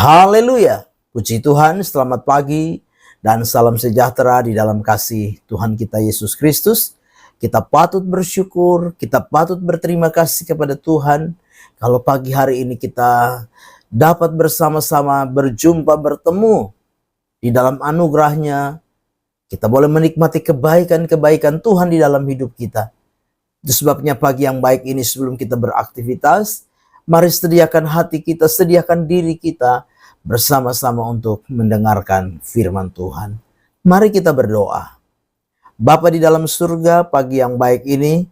Haleluya. Puji Tuhan, selamat pagi dan salam sejahtera di dalam kasih Tuhan kita Yesus Kristus. Kita patut bersyukur, kita patut berterima kasih kepada Tuhan. Kalau pagi hari ini kita dapat bersama-sama berjumpa, bertemu di dalam anugerahnya, kita boleh menikmati kebaikan-kebaikan Tuhan di dalam hidup kita. Itu sebabnya pagi yang baik ini sebelum kita beraktivitas, mari sediakan hati kita, sediakan diri kita bersama-sama untuk mendengarkan firman Tuhan. Mari kita berdoa. Bapa di dalam surga, pagi yang baik ini,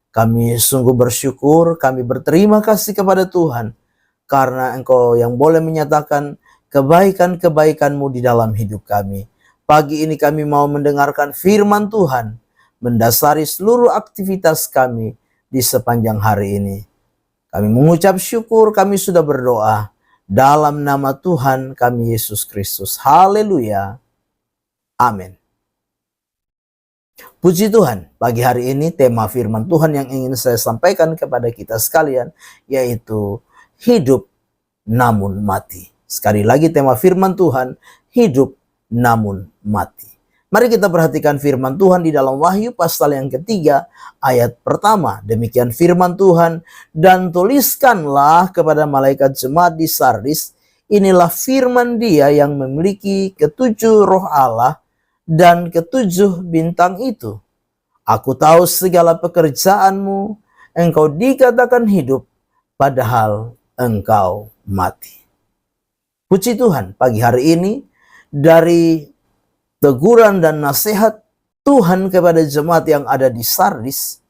kami sungguh bersyukur, kami berterima kasih kepada Tuhan, karena Engkau yang boleh menyatakan kebaikan-kebaikan-Mu di dalam hidup kami. Pagi ini kami mau mendengarkan firman Tuhan, mendasari seluruh aktivitas kami di sepanjang hari ini. Kami mengucap syukur, kami sudah berdoa dalam nama Tuhan kami Yesus Kristus. Haleluya. Amin. Puji Tuhan, pagi hari ini tema firman Tuhan yang ingin saya sampaikan kepada kita sekalian, yaitu hidup namun mati. Sekali lagi tema firman Tuhan, hidup namun mati. Mari kita perhatikan firman Tuhan di dalam Wahyu pasal yang ketiga, ayat pertama. Demikian firman Tuhan, dan tuliskanlah kepada malaikat jemaat di Sardis, inilah firman Dia yang memiliki ketujuh roh Allah dan ketujuh bintang itu. Aku tahu segala pekerjaanmu, engkau dikatakan hidup, padahal engkau mati. Puji Tuhan, pagi hari ini dari teguran dan nasihat Tuhan kepada jemaat yang ada di Sardis,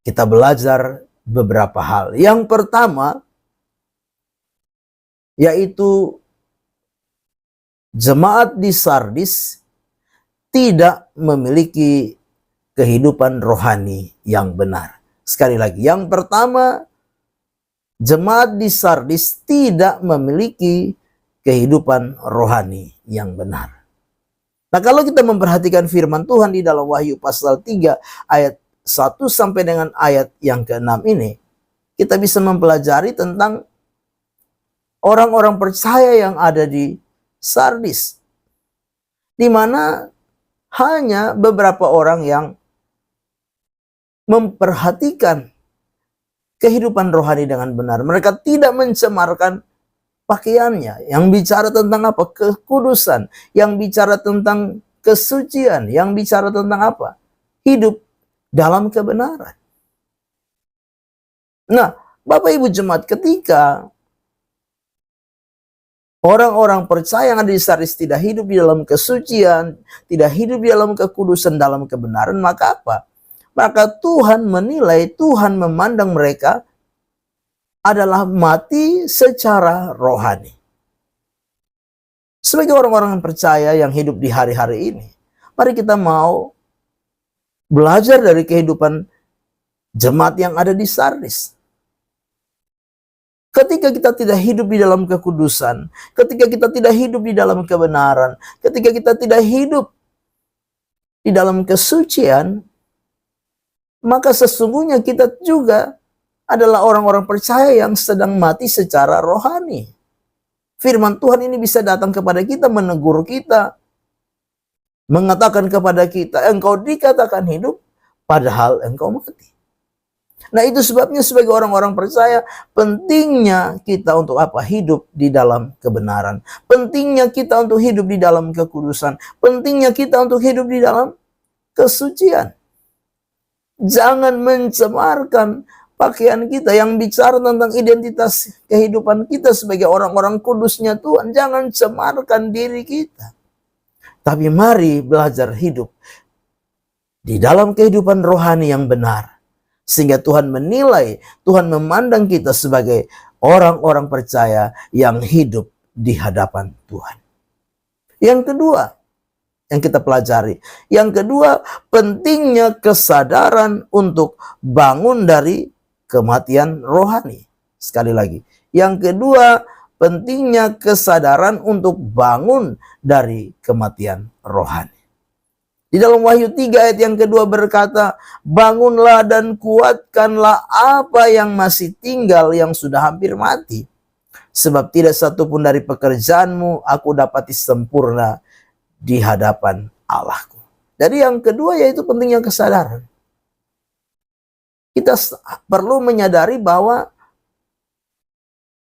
kita belajar beberapa hal. Yang pertama, yaitu jemaat di Sardis tidak memiliki kehidupan rohani yang benar. Sekali lagi, yang pertama, jemaat di Sardis tidak memiliki kehidupan rohani yang benar. Nah, kalau kita memperhatikan firman Tuhan di dalam Wahyu pasal 3 ayat 1 sampai dengan ayat yang ke-6 ini, kita bisa mempelajari tentang orang-orang percaya yang ada di Sardis, di mana hanya beberapa orang yang memperhatikan kehidupan rohani dengan benar. Mereka tidak mencemarkan pakaiannya, yang bicara tentang apa? Kekudusan, yang bicara tentang kesucian, yang bicara tentang apa? Hidup dalam kebenaran. Nah, Bapak Ibu jemaat, ketika orang-orang percaya yang ada di Sardis tidak hidup di dalam kesucian, tidak hidup di dalam kekudusan, dalam kebenaran, maka apa? Maka Tuhan menilai, Tuhan memandang mereka adalah mati secara rohani. Sebagai orang-orang yang percaya yang hidup di hari-hari ini, mari kita mau belajar dari kehidupan jemaat yang ada di Sardis. Ketika kita tidak hidup di dalam kekudusan, ketika kita tidak hidup di dalam kebenaran, ketika kita tidak hidup di dalam kesucian, maka sesungguhnya kita juga adalah orang-orang percaya yang sedang mati secara rohani. Firman Tuhan ini bisa datang kepada kita, menegur kita, mengatakan kepada kita, engkau dikatakan hidup, padahal engkau mati. Nah, itu sebabnya sebagai orang-orang percaya, pentingnya kita untuk apa? Hidup di dalam kebenaran. Pentingnya kita untuk hidup di dalam kekudusan. Pentingnya kita untuk hidup di dalam kesucian. Jangan mencemarkan pakaian kita yang bicara tentang identitas kehidupan kita sebagai orang-orang kudusnya Tuhan. Jangan cemarkan diri kita. Tapi mari belajar hidup di dalam kehidupan rohani yang benar. Sehingga Tuhan menilai, Tuhan memandang kita sebagai orang-orang percaya yang hidup di hadapan Tuhan. Yang kedua yang kita pelajari. Yang kedua, pentingnya kesadaran untuk bangun dari kematian rohani. Sekali lagi, yang kedua, pentingnya kesadaran untuk bangun dari kematian rohani. Di dalam Wahyu 3 ayat yang kedua berkata, bangunlah dan kuatkanlah apa yang masih tinggal yang sudah hampir mati. Sebab tidak satu pun dari pekerjaanmu aku dapati sempurna di hadapan Allahku. Jadi yang kedua yaitu pentingnya kesadaran. Kita perlu menyadari bahwa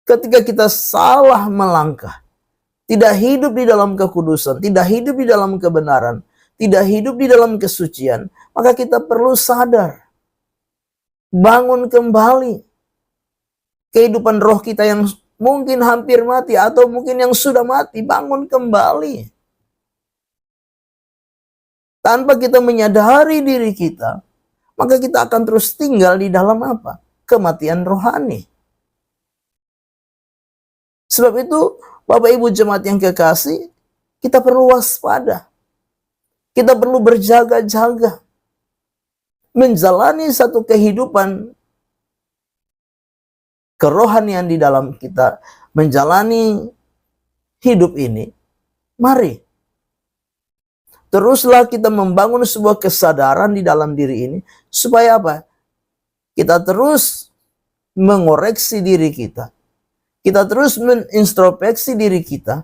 ketika kita salah melangkah, tidak hidup di dalam kekudusan, tidak hidup di dalam kebenaran, tidak hidup di dalam kesucian, maka kita perlu sadar. Bangun kembali kehidupan roh kita yang mungkin hampir mati atau mungkin yang sudah mati, bangun kembali. Tanpa kita menyadari diri kita, maka kita akan terus tinggal di dalam apa? Kematian rohani. Sebab itu, Bapak Ibu jemaat yang kekasih, kita perlu waspada. Kita perlu berjaga-jaga. Menjalani satu kehidupan kerohanian di dalam kita. Menjalani hidup ini. Mari. Teruslah kita membangun sebuah kesadaran di dalam diri ini. Supaya apa? Kita terus mengoreksi diri kita. Kita terus menintrospeksi diri kita.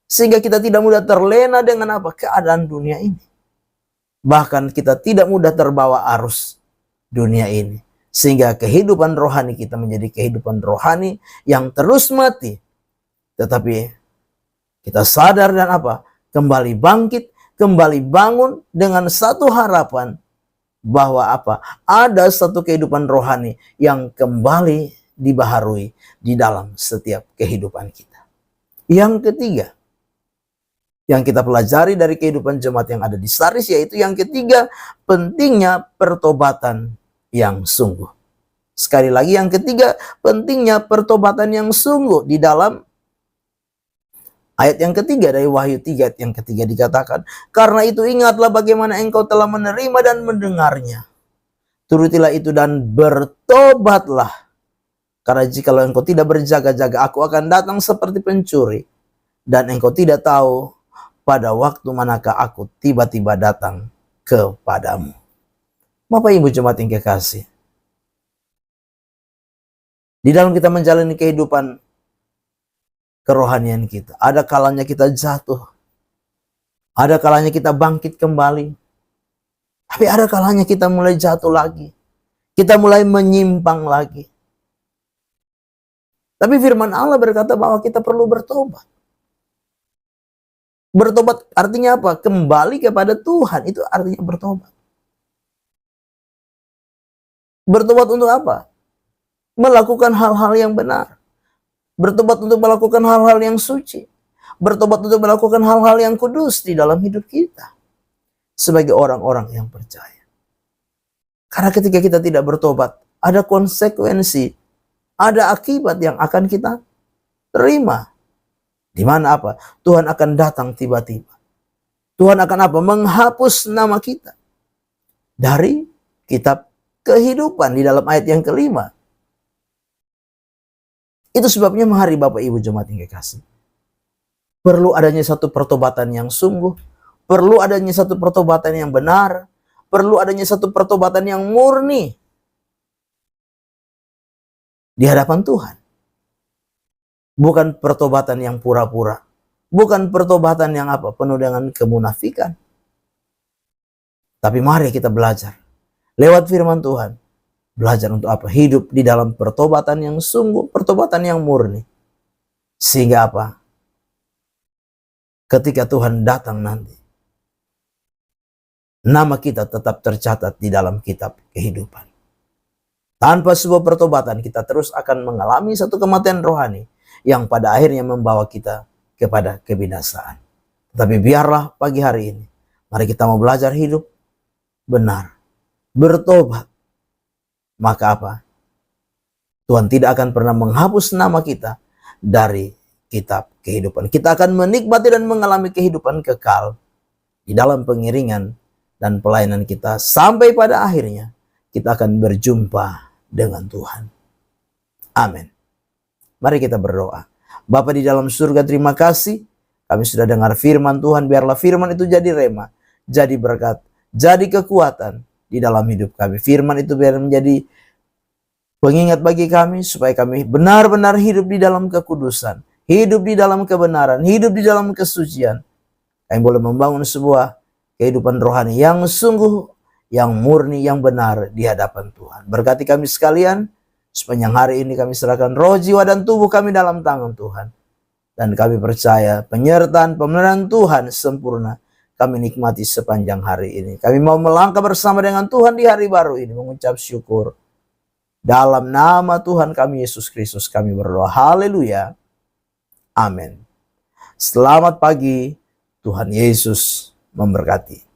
Sehingga kita tidak mudah terlena dengan apa? Keadaan dunia ini. Bahkan kita tidak mudah terbawa arus dunia ini. Sehingga kehidupan rohani kita menjadi kehidupan rohani yang terus mati. Tetapi kita sadar dan apa? Kembali bangkit, kembali bangun dengan satu harapan. Bahwa apa? Ada satu kehidupan rohani yang kembali dibaharui di dalam setiap kehidupan kita. Yang ketiga, yang kita pelajari dari kehidupan jemaat yang ada di Sardis, yaitu yang ketiga, pentingnya pertobatan yang sungguh. Sekali lagi yang ketiga, pentingnya pertobatan yang sungguh. Di dalam ayat yang ketiga dari Wahyu 3 ayat yang ketiga dikatakan, karena itu ingatlah bagaimana engkau telah menerima dan mendengarnya. Turutilah itu dan bertobatlah. Karena jikalau engkau tidak berjaga-jaga, aku akan datang seperti pencuri. Dan engkau tidak tahu pada waktu manakah aku tiba-tiba datang kepadamu. Bapak Ibu jemaat yang kekasih, di dalam kita menjalani kehidupan kerohanian kita, ada kalanya kita jatuh, ada kalanya kita bangkit kembali, tapi ada kalanya kita mulai jatuh lagi, kita mulai menyimpang lagi. Tapi firman Allah berkata bahwa kita perlu bertobat. Bertobat artinya apa? Kembali kepada Tuhan, itu artinya bertobat. Bertobat untuk apa? Melakukan hal-hal yang benar. Bertobat untuk melakukan hal-hal yang suci. Bertobat untuk melakukan hal-hal yang kudus di dalam hidup kita. Sebagai orang-orang yang percaya. Karena ketika kita tidak bertobat, ada konsekuensi, ada akibat yang akan kita terima. Di mana apa? Tuhan akan datang tiba-tiba. Tuhan akan apa? Menghapus nama kita dari kitab kehidupan di dalam ayat yang kelima. Itu sebabnya mari Bapak Ibu jemaat yang kekasih, perlu adanya satu pertobatan yang sungguh, perlu adanya satu pertobatan yang benar, perlu adanya satu pertobatan yang murni di hadapan Tuhan. Bukan pertobatan yang pura-pura. Bukan pertobatan yang apa? Penuh dengan kemunafikan. Tapi mari kita belajar. Lewat firman Tuhan. Belajar untuk apa? Hidup di dalam pertobatan yang sungguh. Pertobatan yang murni. Sehingga apa? Ketika Tuhan datang nanti, nama kita tetap tercatat di dalam kitab kehidupan. Tanpa sebuah pertobatan, kita terus akan mengalami satu kematian rohani yang pada akhirnya membawa kita kepada kebinasaan. Tapi biarlah pagi hari ini, mari kita mau belajar hidup benar, bertobat. Maka apa? Tuhan tidak akan pernah menghapus nama kita dari kitab kehidupan. Kita akan menikmati dan mengalami kehidupan kekal di dalam pengiringan dan pelayanan kita. Sampai pada akhirnya, kita akan berjumpa dengan Tuhan. Amin. Mari kita berdoa. Bapa di dalam surga, terima kasih. Kami sudah dengar firman Tuhan. Biarlah firman itu jadi rema, jadi berkat, jadi kekuatan di dalam hidup kami. Firman itu biar menjadi pengingat bagi kami supaya kami benar-benar hidup di dalam kekudusan, hidup di dalam kebenaran, hidup di dalam kesucian. Kami boleh membangun sebuah kehidupan rohani yang sungguh, yang murni, yang benar di hadapan Tuhan. Berkati kami sekalian, sepanjang hari ini kami serahkan roh, jiwa, dan tubuh kami dalam tangan Tuhan. Dan kami percaya penyertaan pemeliharaan Tuhan sempurna kami nikmati sepanjang hari ini. Kami mau melangkah bersama dengan Tuhan di hari baru ini, mengucap syukur. Dalam nama Tuhan kami Yesus Kristus kami berdoa. Haleluya. Amin. Selamat pagi. Tuhan Yesus memberkati.